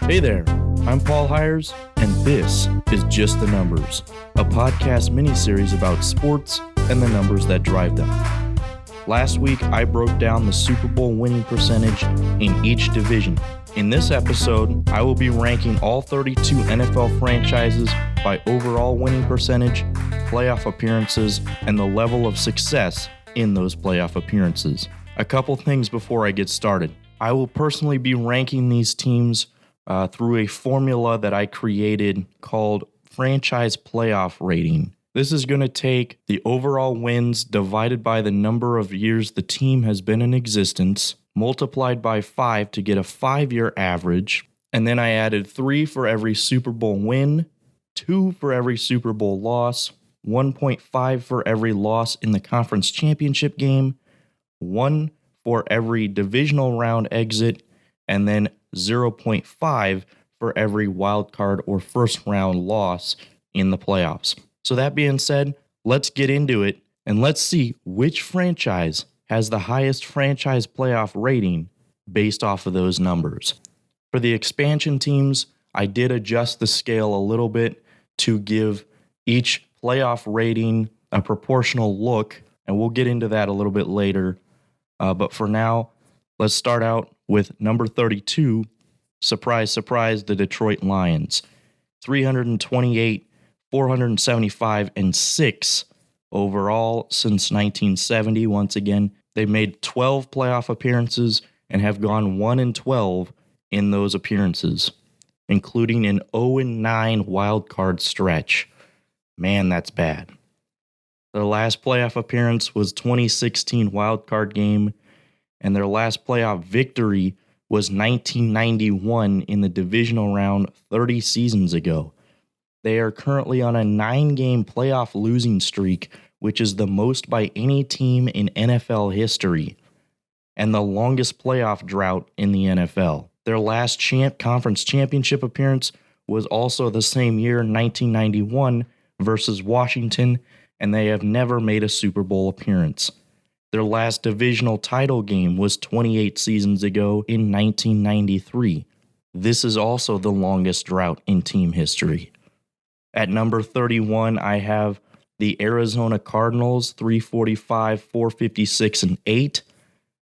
Hey there, I'm Paul Heires, and this is Just the Numbers, a podcast mini-series about sports and the numbers that drive them. Last week, I broke down the Super Bowl winning percentage in each division. In this episode, I will be ranking all 32 NFL franchises by overall winning percentage, playoff appearances, and the level of success in those playoff appearances. A couple things before I get started. I will personally be ranking these teams through a formula that I created called franchise playoff rating. This is going to take the overall wins divided by the number of years the team has been in existence, multiplied by 5 to get a 5-year average, and then I added 3 for every Super Bowl win, 2 for every Super Bowl loss, 1.5 for every loss in the conference championship game, 1 for every divisional round exit, and then 0.5 for every wild card or first round loss in the playoffs. So that being said, let's get into it and let's see which franchise has the highest franchise playoff rating based off of those numbers. For the expansion teams, I did adjust the scale a little bit to give each playoff rating a proportional look, and we'll get into that a little bit later. But for now, let's start out with number 32, surprise, surprise, the Detroit Lions. 328, 475, and 6 overall since 1970. Once again, they've made 12 playoff appearances and have gone 1-12 in those appearances, including an 0-9 wild card stretch. Man, that's bad. Their last playoff appearance was 2016 wild card game, and their last playoff victory was 1991 in the divisional round 30 seasons ago. They are currently on a 9-game playoff losing streak, which is the most by any team in NFL history, and the longest playoff drought in the NFL. Their last conference championship appearance was also the same year, 1991, versus Washington, and they have never made a Super Bowl appearance. Their last divisional title game was 28 seasons ago in 1993. This is also the longest drought in team history. At number 31, I have the Arizona Cardinals, 345, 456, and 8.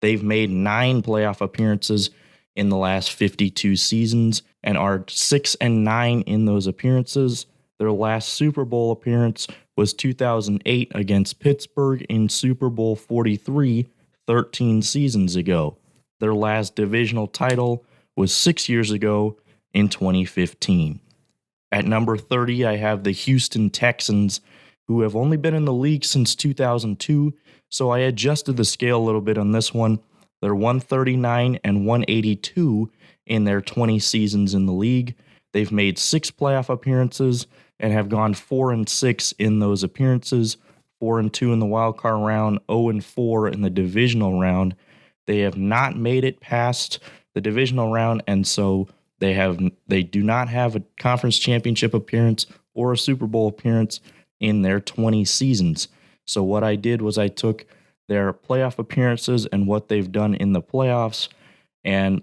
They've made 9 playoff appearances in the last 52 seasons and are 6-9 in those appearances. Their last Super Bowl appearance was 2008 against Pittsburgh in Super Bowl 43, 13 seasons ago. Their last divisional title was 6 years ago in 2015. At number 30, I have the Houston Texans, who have only been in the league since 2002, so I adjusted the scale a little bit on this one. They're 139 and 182 in their 20 seasons in the league. They've made 6 playoff appearances and have gone 4-6 in those appearances, 4-2 in the wild card round, 0-4 in the divisional round. They have not made it past the divisional round, and so they do not have a conference championship appearance or a Super Bowl appearance in their 20 seasons. So what I did was I took their playoff appearances and what they've done in the playoffs and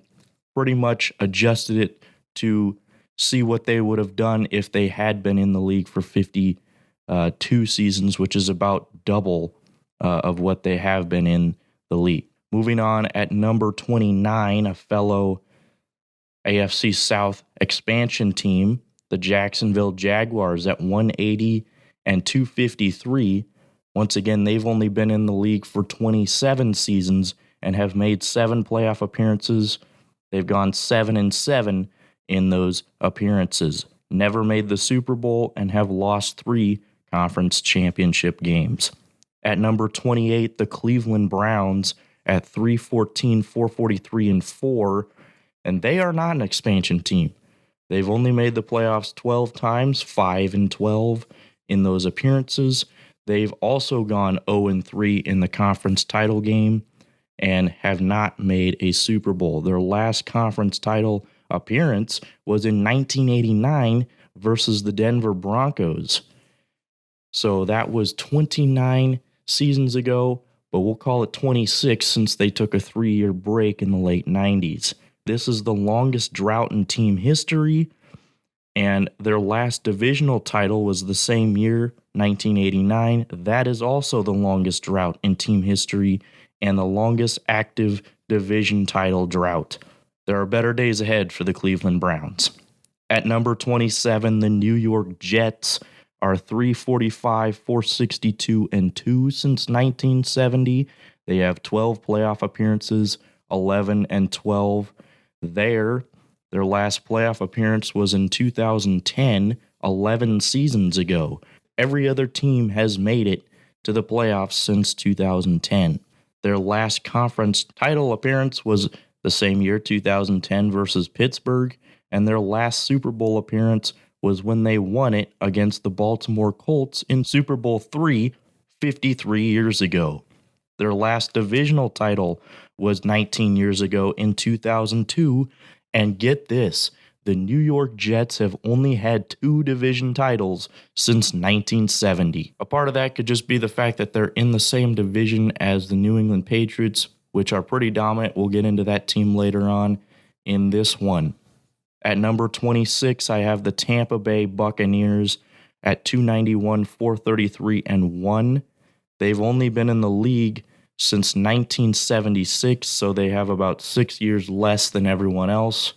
pretty much adjusted it to see what they would have done if they had been in the league for 52 seasons, which is about double of what they have been in the league. Moving on, at number 29, a fellow AFC South expansion team, the Jacksonville Jaguars at 180 and 253. Once again, they've only been in the league for 27 seasons and have made 7 playoff appearances. They've gone 7-7 in those appearances, never made the Super Bowl, and have lost 3 conference championship games. At number 28, the Cleveland Browns at 314, 443, and 4, and they are not an expansion team. They've only made the playoffs 12 times, 5-12 in those appearances. They've also gone 0-3 in the conference title game and have not made a Super Bowl. Their last conference title appearance was in 1989 versus the Denver Broncos. So that was 29 seasons ago, but we'll call it 26 since they took a 3-year break in the late 90s. This is the longest drought in team history, and their last divisional title was the same year, 1989. That is also the longest drought in team history and the longest active division title drought. There are better days ahead for the Cleveland Browns. At number 27, the New York Jets are 345, 462, and 2 since 1970. They have 12 playoff appearances, 11 and 12 there. Their last playoff appearance was in 2010, 11 seasons ago. Every other team has made it to the playoffs since 2010. Their last conference title appearance was the same year, 2010, versus Pittsburgh, and their last Super Bowl appearance was when they won it against the Baltimore Colts in Super Bowl III 53 years ago. Their last divisional title was 19 years ago in 2002, and get this, the New York Jets have only had 2 division titles since 1970. A part of that could just be the fact that they're in the same division as the New England Patriots, which are pretty dominant. We'll get into that team later on in this one. At number 26, I have the Tampa Bay Buccaneers at 291, 433, and 1. They've only been in the league since 1976, so they have about 6 years less than everyone else.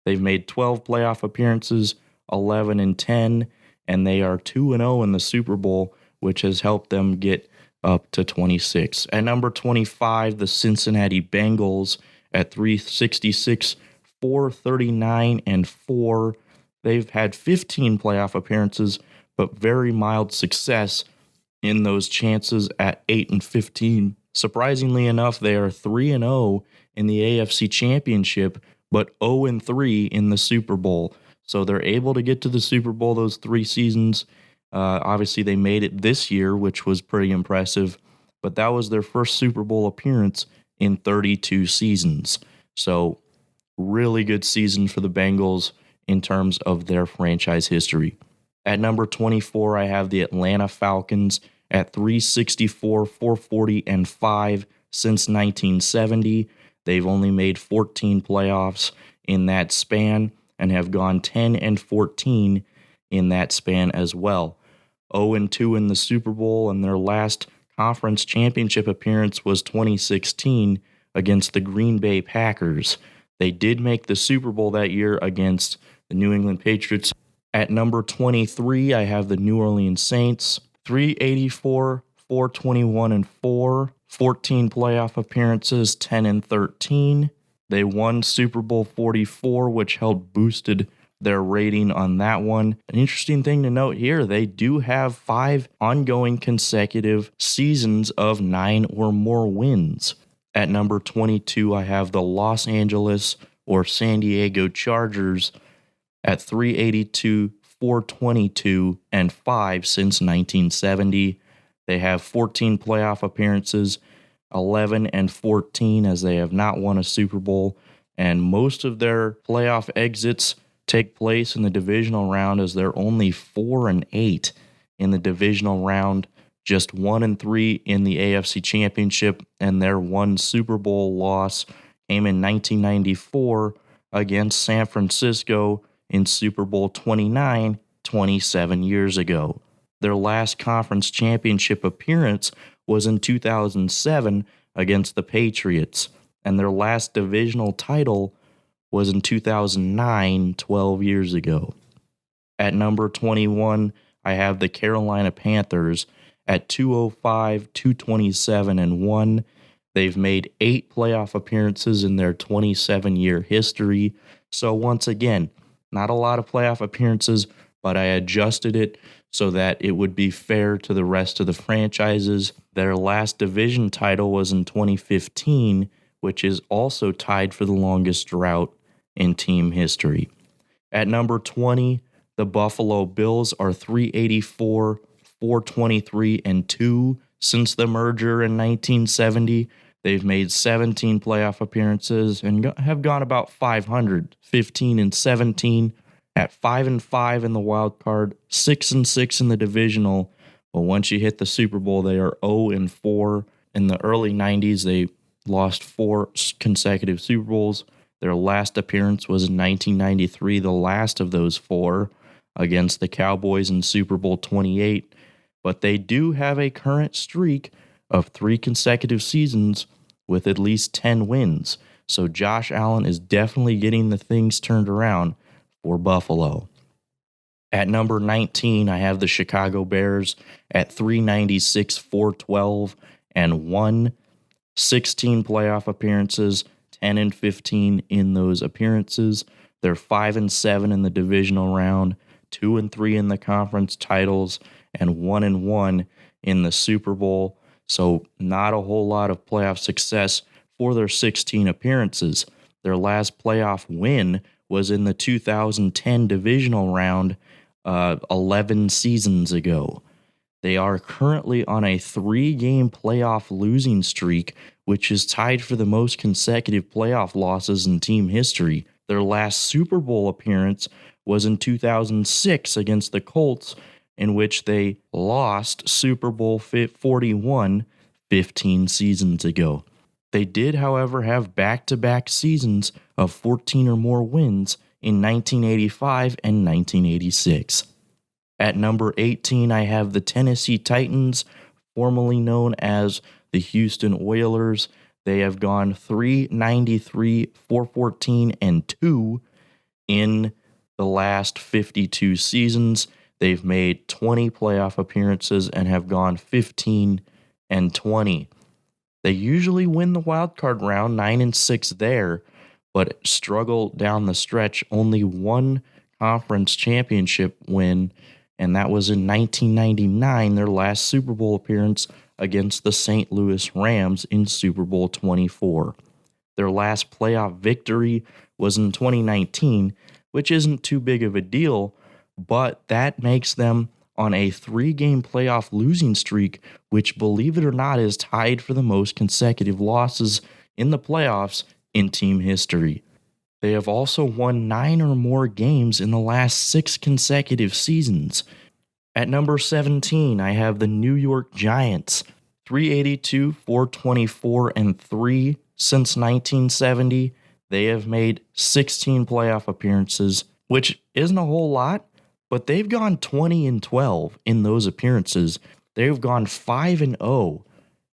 They've made 12 playoff appearances, 11 and 10, and they are 2-0 in the Super Bowl, which has helped them get up to 26. At number 25, the Cincinnati Bengals at 366, 439, and 4. They've had 15 playoff appearances, but very mild success in those chances at 8 and 15. Surprisingly enough, they are 3-0 in the AFC Championship, but 0-3 in the Super Bowl. So they're able to get to the Super Bowl those 3 seasons. Obviously, they made it this year, which was pretty impressive, but that was their first Super Bowl appearance in 32 seasons. So really good season for the Bengals in terms of their franchise history. At number 24, I have the Atlanta Falcons at 364, 440, and 5 since 1970. They've only made 14 playoffs in that span and have gone 10 and 14 in that span as well. 0-2 in the Super Bowl, and their last conference championship appearance was 2016 against the Green Bay Packers. They did make the Super Bowl that year against the New England Patriots. At number 23, I have the New Orleans Saints, 384, 421, and 4, 14 playoff appearances, 10 and 13. They won Super Bowl 44, which helped boosted their rating on that one. An interesting thing to note here, they do have 5 ongoing consecutive seasons of 9 or more wins. At number 22, I have the Los Angeles or San Diego Chargers at 382, 422, and 5 since 1970. They have 14 playoff appearances, 11 and 14, as they have not won a Super Bowl, and most of their playoff exits take place in the divisional round, as they're only 4 and 8 in the divisional round, just 1 and 3 in the AFC Championship, and their one Super Bowl loss came in 1994 against San Francisco in Super Bowl 29, 27 years ago. Their last conference championship appearance was in 2007 against the Patriots, and their last divisional title was in 2009, 12 years ago. At number 21, I have the Carolina Panthers at 205, 227, and 1. They've made 8 playoff appearances in their 27-year history. So once again, not a lot of playoff appearances, but I adjusted it so that it would be fair to the rest of the franchises. Their last division title was in 2015, which is also tied for the longest drought in team history. At number 20, the Buffalo Bills are 384, 423, and 2 since the merger in 1970. They've made 17 playoff appearances and have gone about 500, 15 and 17, at 5 and 5 in the wild card, 6 and 6 in the divisional. But once you hit the Super Bowl, they are 0 and 4. In the early 90s, they lost 4 consecutive Super Bowls. Their last appearance was in 1993, the last of those four, against the Cowboys in Super Bowl 28. But they do have a current streak of 3 consecutive seasons with at least 10 wins. So Josh Allen is definitely getting the things turned around for Buffalo. At number 19, I have the Chicago Bears at 396, 412, and 1. 16 playoff appearances, 10-15 in those appearances. They're 5-7 in the divisional round, 2-3 in the conference titles, and 1-1 in the Super Bowl. So not a whole lot of playoff success for their 16 appearances. Their last playoff win was in the 2010 divisional round 11 seasons ago. They are currently on a 3-game playoff losing streak, which is tied for the most consecutive playoff losses in team history. Their last Super Bowl appearance was in 2006 against the Colts, in which they lost Super Bowl 41 15 seasons ago. They did, however, have back-to-back seasons of 14 or more wins in 1985 and 1986. At number 18, I have the Tennessee Titans, formerly known as the Houston Oilers. They have gone 393, 414, and 2 in the last 52 seasons. They've made 20 playoff appearances and have gone 15-20. They usually win the wild card round, 9-6 there, but struggle down the stretch. Only one conference championship win, and that was in 1999, their last Super Bowl appearance against the St. Louis Rams in Super Bowl 24. Their last playoff victory was in 2019, which isn't too big of a deal, but that makes them on a 3-game playoff losing streak, which, believe it or not, is tied for the most consecutive losses in the playoffs in team history. They have also won 9 or more games in the last 6 consecutive seasons. At number 17, I have the New York Giants, 382, 424, and 3 since 1970. They have made 16 playoff appearances, which isn't a whole lot, but they've gone 20-12 in those appearances. They've gone 5-0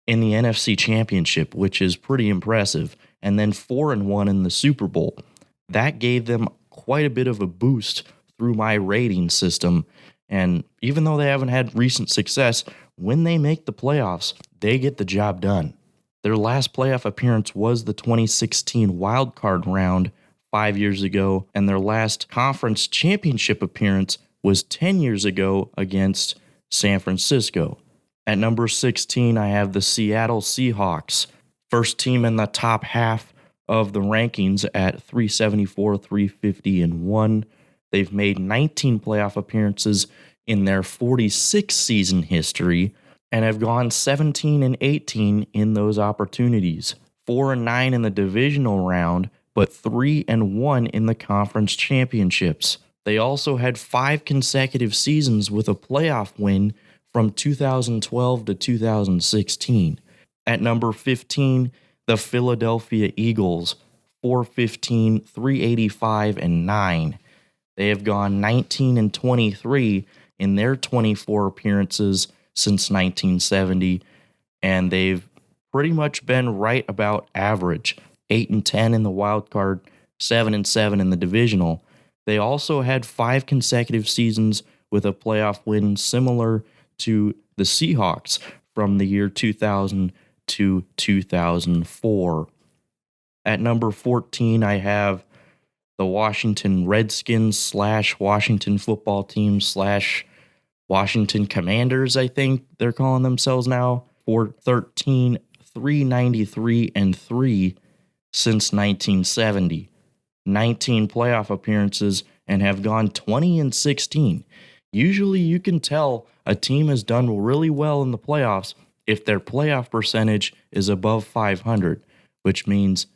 in the NFC Championship, which is pretty impressive, and then 4-1 in the Super Bowl. That gave them quite a bit of a boost through my rating system, and even though they haven't had recent success, when they make the playoffs, they get the job done. Their last playoff appearance was the 2016 wild card round 5 years ago, and their last conference championship appearance was 10 years ago against San Francisco. At number 16, I have the Seattle Seahawks, first team in the top half of the rankings at 374, 350, and 1. They've made 19 playoff appearances in their 46-season history and have gone 17-18 in those opportunities. 4-9 in the divisional round, but 3-1 in the conference championships. They also had 5 consecutive seasons with a playoff win from 2012 to 2016. At number 15, the Philadelphia Eagles, 415, 385, and 9. They have gone 19-23 in their 24 appearances since 1970, and they've pretty much been right about average. 8-10 in the wild card, 7-7 in the divisional. They also had 5 consecutive seasons with a playoff win similar to the Seahawks from the year 2000 to 2004. At number 14, I have the Washington Redskins / Washington football team / Washington Commanders, I think they're calling themselves now, for 13, 393, and 3 since 1970. 19 playoff appearances and have gone 20-16. Usually you can tell a team has done really well in the playoffs if their playoff percentage is above 500, which means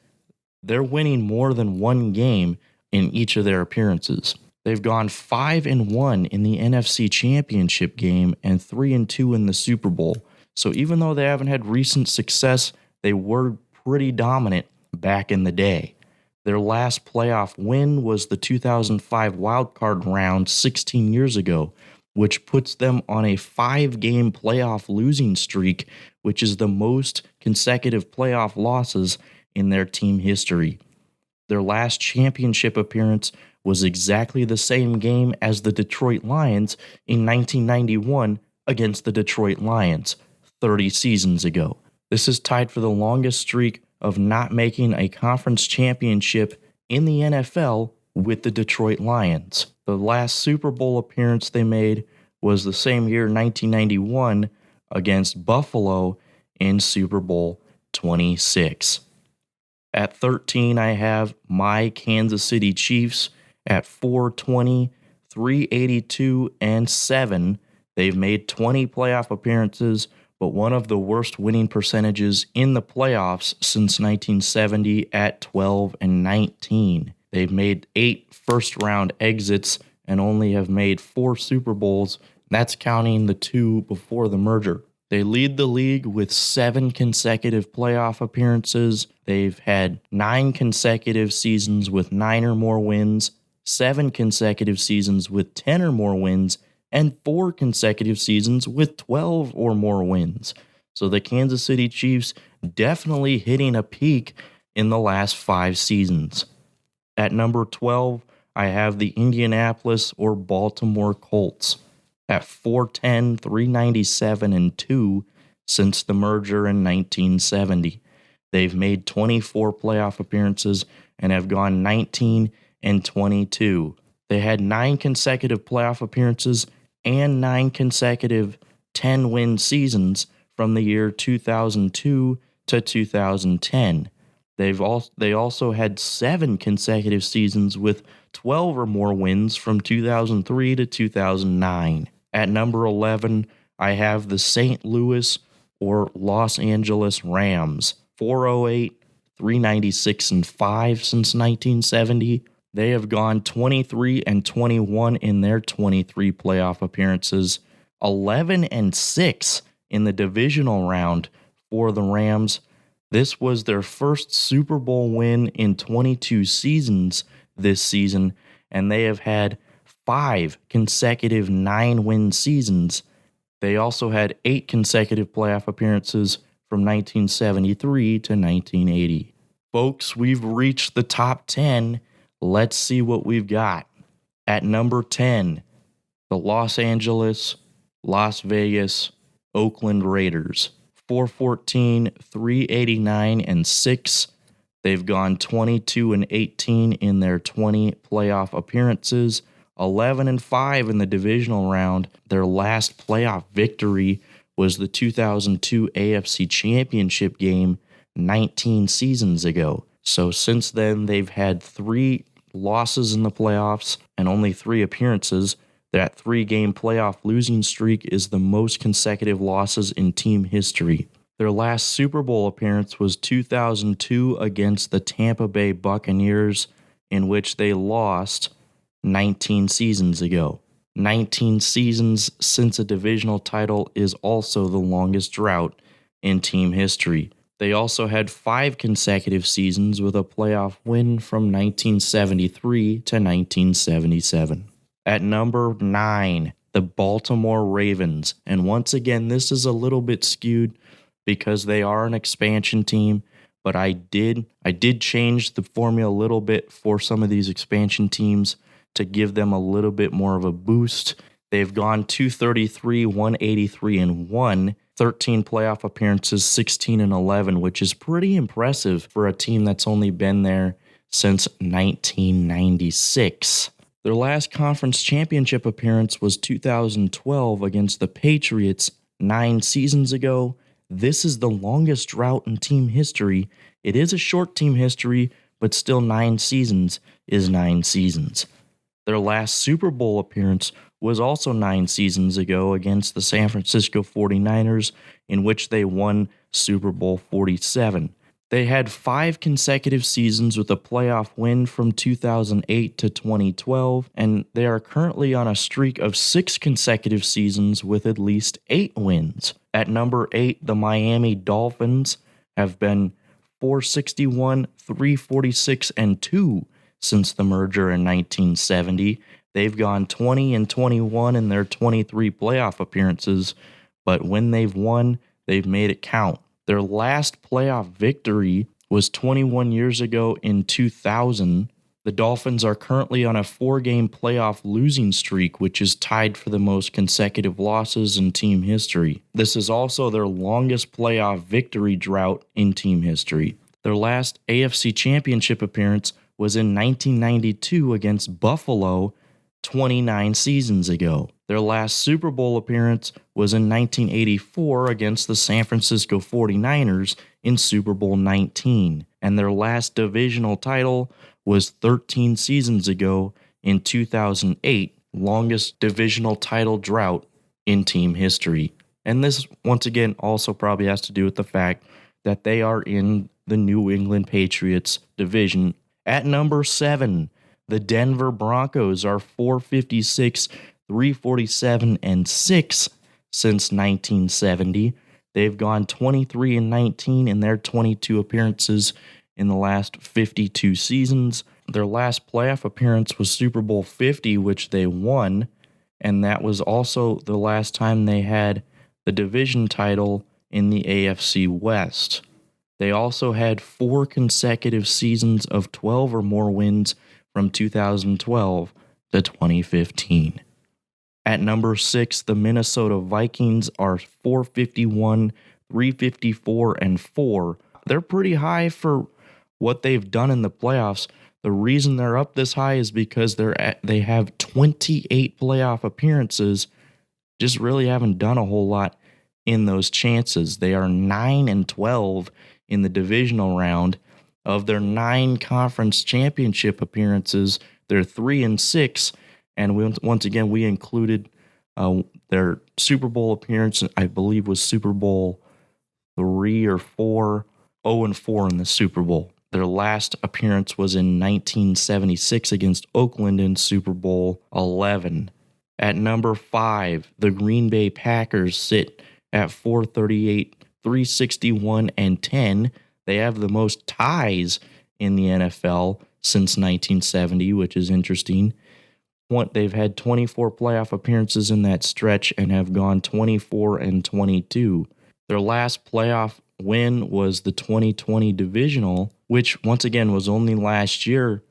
they're winning more than one game in each of their appearances. They've gone 5-1 in the NFC Championship game and 3-2 in the Super Bowl. So even though they haven't had recent success, they were pretty dominant back in the day. Their last playoff win was the 2005 wildcard round 16 years ago, which puts them on a 5-game playoff losing streak, which is the most consecutive playoff losses in their team history. Their last championship appearance was exactly the same game as the Detroit Lions in 1991 against the Detroit Lions 30 seasons ago. This is tied for the longest streak of not making a conference championship in the NFL with the Detroit Lions. The last Super Bowl appearance they made was the same year, 1991, against Buffalo in Super Bowl 26. At 13, I have my Kansas City Chiefs at 420, 382, and 7. They've made 20 playoff appearances, but one of the worst winning percentages in the playoffs since 1970 at 12 and 19. They've made 8 first-round exits and only have made 4 Super Bowls. That's counting the 2 before the merger. They lead the league with 7 consecutive playoff appearances. They've had 9 consecutive seasons with 9 or more wins, 7 consecutive seasons with 10 or more wins, and 4 consecutive seasons with 12 or more wins. So the Kansas City Chiefs definitely hitting a peak in the last 5 seasons. At number 12, I have the Indianapolis or Baltimore Colts at 410, 397, and 2 since the merger in 1970. They've made 24 playoff appearances and have gone 19 and 22. They had 9 consecutive playoff appearances and 9 consecutive 10-win seasons from the year 2002 to 2010. They also had 7 consecutive seasons with 12 or more wins from 2003 to 2009. At number 11, I have the St. Louis or Los Angeles Rams, 408, 396, and 5 since 1970. They have gone 23 and 21 in their 23 playoff appearances, 11 and 6 in the divisional round for the Rams. This was their first Super Bowl win in 22 seasons this season, and they have had 5 consecutive 9-win seasons. They also had 8 consecutive playoff appearances from 1973 to 1980. Folks, we've reached the top 10. Let's see what we've got. At number 10, the Los Angeles, Las Vegas, Oakland Raiders. 414, 389, and 6. They've gone 22 and 18 in their 20 playoff appearances, 11 and 5 in the divisional round. Their last playoff victory was the 2002 AFC Championship game 19 seasons ago. So since then, they've had 3 losses in the playoffs and only 3 appearances. That 3-game playoff losing streak is the most consecutive losses in team history. Their last Super Bowl appearance was 2002 against the Tampa Bay Buccaneers, in which they lost 19 seasons ago. 19 seasons since a divisional title is also the longest drought in team history. They also had 5 consecutive seasons with a playoff win from 1973 to 1977. At number 9, the Baltimore Ravens. And once again, this is a little bit skewed because they are an expansion team, but I did change the formula a little bit for some of these expansion teams to give them a little bit more of a boost. They've gone 233, 183, and 1, 13 playoff appearances, 16 and 11, which is pretty impressive for a team that's only been there since 1996. Their last conference championship appearance was 2012 against the Patriots 9 seasons ago. This is the longest drought in team history. It is a short team history, but still 9 seasons is 9 seasons. Their last Super Bowl appearance was also 9 seasons ago against the San Francisco 49ers, in which they won Super Bowl 47. They had 5 consecutive seasons with a playoff win from 2008 to 2012, and they are currently on a streak of 6 consecutive seasons with at least 8 wins. At number 8, the Miami Dolphins have been 461, 346, and 2 since the merger in 1970. They've gone 20-21 in their 23 playoff appearances, but when they've won, they've made it count. Their last playoff victory was 21 years ago in 2000. The Dolphins are currently on a 4-game playoff losing streak, which is tied for the most consecutive losses in team history. This is also their longest playoff victory drought in team history. Their last AFC Championship appearance was in 1992 against Buffalo 29 seasons ago. Their last Super Bowl appearance was in 1984 against the San Francisco 49ers in Super Bowl 19. And their last divisional title was 13 seasons ago in 2008, longest divisional title drought in team history. And this, once again, also probably has to do with the fact that they are in the New England Patriots division. At number 7, the Denver Broncos are 456, 347, and 6 since 1970. They've gone 23-19 in their 22 appearances in the last 52 seasons. Their last playoff appearance was Super Bowl 50, which they won, and that was also the last time they had the division title in the AFC West. They also had 4 consecutive seasons of 12 or more wins from 2012 to 2015. At number 6, the Minnesota Vikings are 451, 354, and 4. They're pretty high for what they've done in the playoffs. The reason they're up this high is because they have 28 playoff appearances, just really haven't done a whole lot in those chances. They are 9-12 in the divisional round. Of their 9 conference championship appearances, they're 3-6, and once again, we included their Super Bowl appearance, I believe was Super Bowl 3 or 4, 0-4 in the Super Bowl. Their last appearance was in 1976 against Oakland in Super Bowl 11. At number 5, the Green Bay Packers sit at 438, 361, and 10. They have the most ties in the NFL since 1970, which is interesting. They've had 24 playoff appearances in that stretch and have gone 24-22. Their last playoff win was the 2020 divisional, which once again was only last year,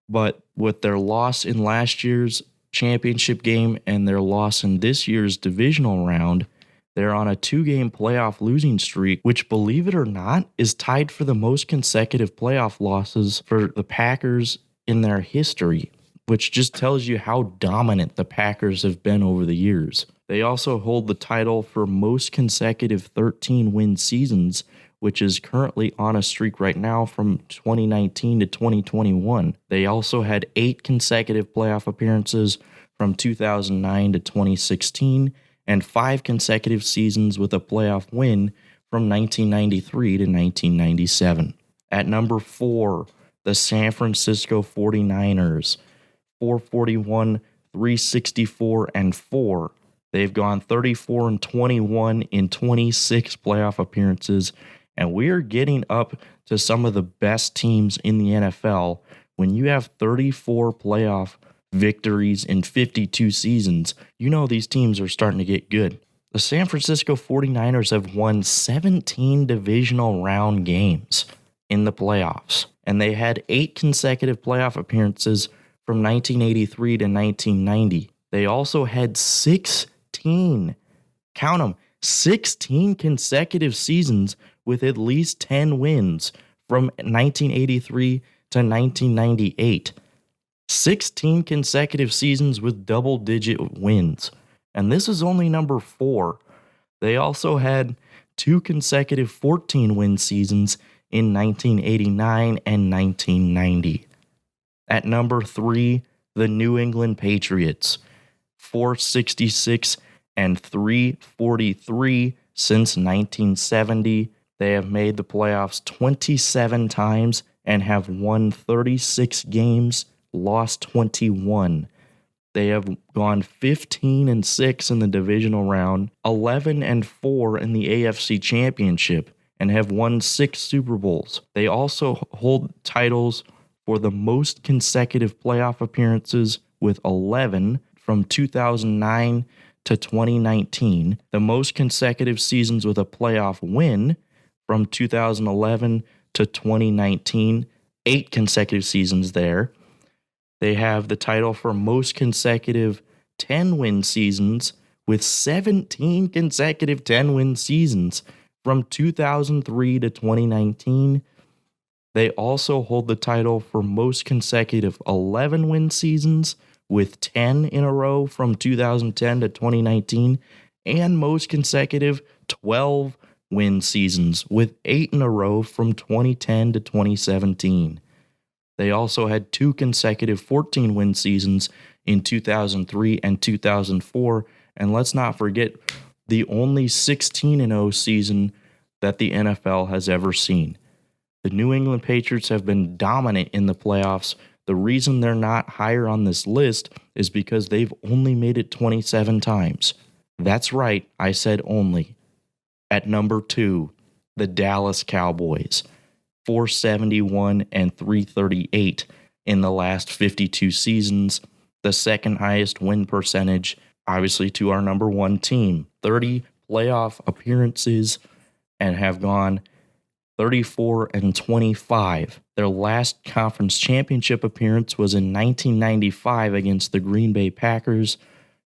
but with their loss in last year's championship game and their loss in this year's divisional round, they're on a 2-game playoff losing streak, which, believe it or not, is tied for the most consecutive playoff losses for the Packers in their history, which just tells you how dominant the Packers have been over the years. They also hold the title for most consecutive 13-win seasons, which is currently on a streak right now from 2019 to 2021. They also had 8 consecutive playoff appearances from 2009 to 2016, and 5 consecutive seasons with a playoff win from 1993 to 1997. At number 4, the San Francisco 49ers, 441, 364, and 4. They've gone 34-21 in 26 playoff appearances, and we are getting up to some of the best teams in the NFL. When you have 34 playoff victories in 52 seasons, you know these teams are starting to get good. The San Francisco 49ers have won 17 divisional round games in the playoffs, and they had 8 consecutive playoff appearances from 1983 to 1990. They also had 16, count them, 16 consecutive seasons with at least 10 wins from 1983 to 1998. 16 consecutive seasons with double-digit wins. And this is only number 4. They also had 2 consecutive 14-win seasons in 1989 and 1990. At number 3, the New England Patriots, 466 and 343 since 1970. They have made the playoffs 27 times and have won 36 games, lost 21. They have gone 15-6 in the divisional round, 11-4 in the AFC Championship, and have won 6 Super Bowls. They also hold titles for the most consecutive playoff appearances with 11 from 2009 to 2019, the most consecutive seasons with a playoff win from 2011 to 2019, 8 consecutive seasons there. They have the title for most consecutive 10-win seasons with 17 consecutive 10-win seasons from 2003 to 2019. They also hold the title for most consecutive 11-win seasons with 10 in a row from 2010 to 2019, and most consecutive 12-win seasons with 8 in a row from 2010 to 2017. They also had 2 consecutive 14-win seasons in 2003 and 2004, and let's not forget the only 16-0 season that the NFL has ever seen. The New England Patriots have been dominant in the playoffs. The reason they're not higher on this list is because they've only made it 27 times. That's right, I said only. At number 2, the Dallas Cowboys, 471 and 338 in the last 52 seasons, the second highest win percentage, obviously, to our number 1 team. 30 playoff appearances and have gone 34 and 25. Their last conference championship appearance was in 1995 against the Green Bay Packers.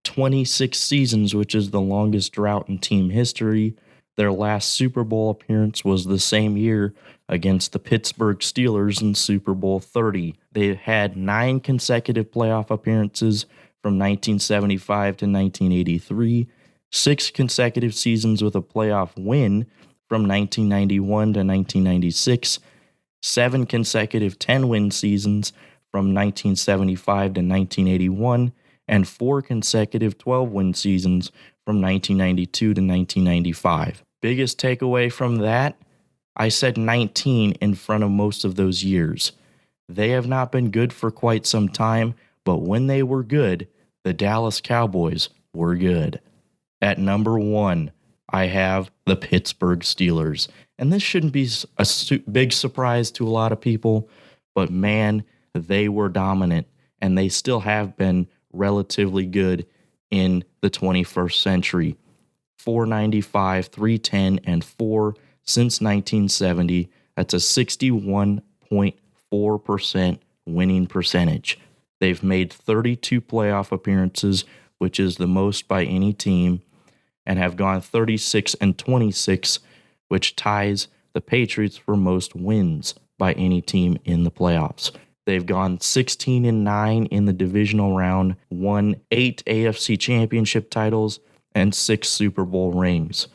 26 seasons, which is the longest drought in team history. Their last Super Bowl appearance was the same year against the Pittsburgh Steelers in Super Bowl 30. They had 9 consecutive playoff appearances from 1975 to 1983, 6 consecutive seasons with a playoff win from 1991 to 1996, 7 consecutive 10-win seasons from 1975 to 1981, and 4 consecutive 12-win seasons from 1992 to 1995. Biggest takeaway from that? I said 19 in front of most of those years. They have not been good for quite some time, but when they were good, the Dallas Cowboys were good. At number 1, I have the Pittsburgh Steelers. And this shouldn't be a big surprise to a lot of people, but man, they were dominant, and they still have been relatively good in the 21st century. 495, 310, and 4 since 1970. That's a 61.4% winning percentage. They've made 32 playoff appearances, which is the most by any team, and have gone 36 and 26, which ties the Patriots for most wins by any team in the playoffs. They've gone 16 and 9 in the divisional round, won 8 AFC championship titles, and 6 Super Bowl rings.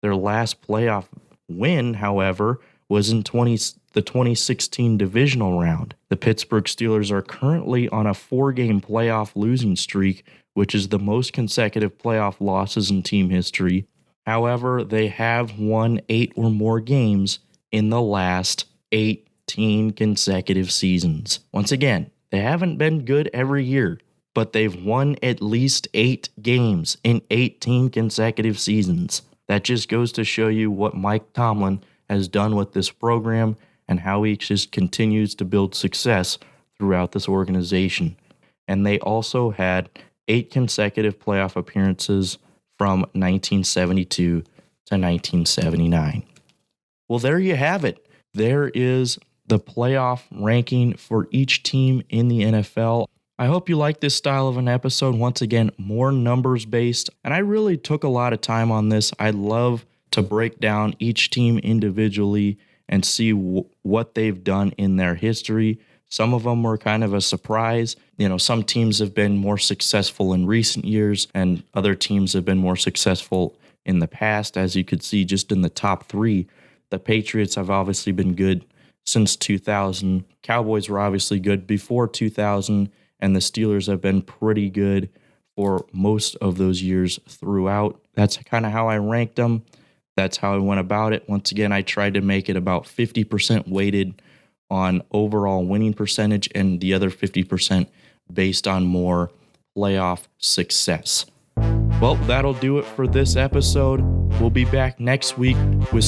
Their last playoff win, however, was in the 2016 divisional round. The Pittsburgh Steelers are currently on a 4-game playoff losing streak, which is the most consecutive playoff losses in team history. However, they have won 8 or more games in the last 18 consecutive seasons. Once again, they haven't been good every year, but they've won at least 8 games in 18 consecutive seasons. That just goes to show you what Mike Tomlin has done with this program and how he just continues to build success throughout this organization. And they also had 8 consecutive playoff appearances from 1972 to 1979. Well, there you have it. There is the playoff ranking for each team in the NFL. I hope you like this style of an episode. Once again, more numbers based. And I really took a lot of time on this. I love to break down each team individually and see what they've done in their history. Some of them were kind of a surprise. Some teams have been more successful in recent years, and other teams have been more successful in the past. As you could see just in the top 3, the Patriots have obviously been good since 2000. Cowboys were obviously good before 2000, and the Steelers have been pretty good for most of those years throughout. That's kind of how I ranked them. That's how I went about it. Once again, I tried to make it about 50% weighted on overall winning percentage and the other 50% based on more playoff success. Well, that'll do it for this episode. We'll be back next week with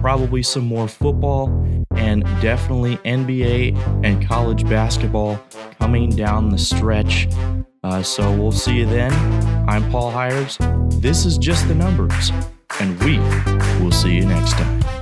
probably some more football and definitely NBA and college basketball coming down the stretch. So we'll see you then. I'm Paul Heires. This is Just the Numbers, and we will see you next time.